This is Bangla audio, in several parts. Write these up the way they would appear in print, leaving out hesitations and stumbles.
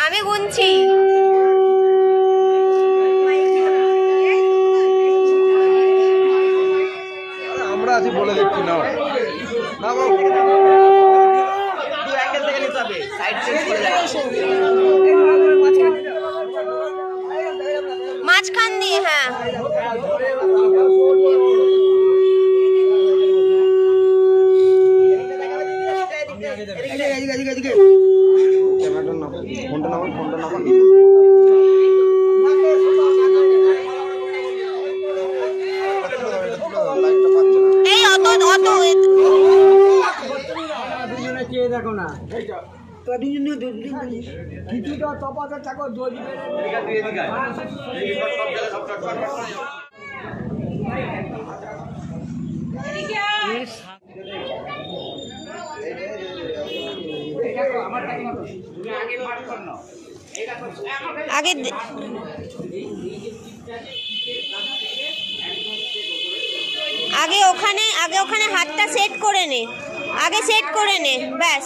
আমি গুনছি। আমরা আছি বলে দিচ্ছি না মাঝখান দিয়ে। হ্যাঁ দেখো না কিছুটা তফাতে থাকো আগে ওখানে হাতটা সেট করে নে, আগে সেট করে নে, ব্যাস।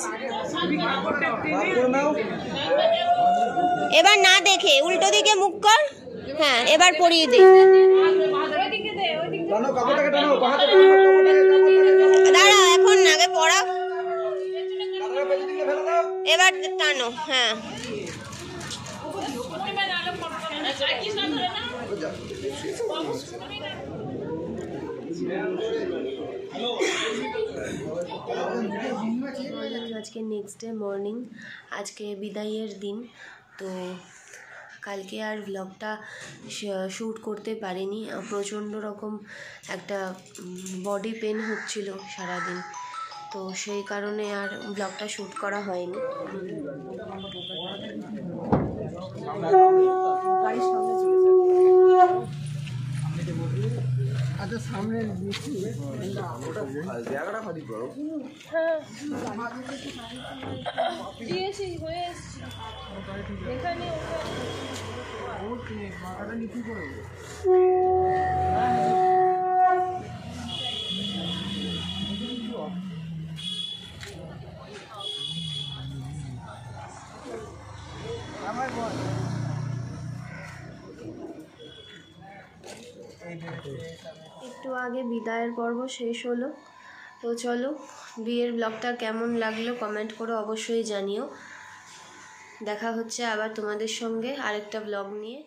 এবার না দেখে উল্টো দিকে মুখ কর। হ্যাঁ এবার পরিয়ে দে। দাঁড়া এখন আগে পড়া, এবার টানো। হ্যাঁ আজকে নেক্সট ডে মর্নিং, আজকে বিদায়ের দিন। তো কালকে আর ব্লগটা শ্যুট করতে পারিনি, প্রচণ্ড রকম একটা বডি পেন হচ্ছিল সারাদিন, তো সেই কারণে আর ব্লগটা শ্যুট করা হয়নি। আচ্ছা সামনে জায়গাটা খালি করো। হ্যাঁ দিয়েছি, হয়ে এসছি এখানে। মাথাটা নিচু করে একটু আগে বিদায়ের পর্ব শেষ হলো। তো চলো, বিয়ের ব্লগটা কেমন লাগলো কমেন্ট করে অবশ্যই জানিও। দেখা হচ্ছে আবার তোমাদের সঙ্গে আরেকটা ব্লগ নিয়ে।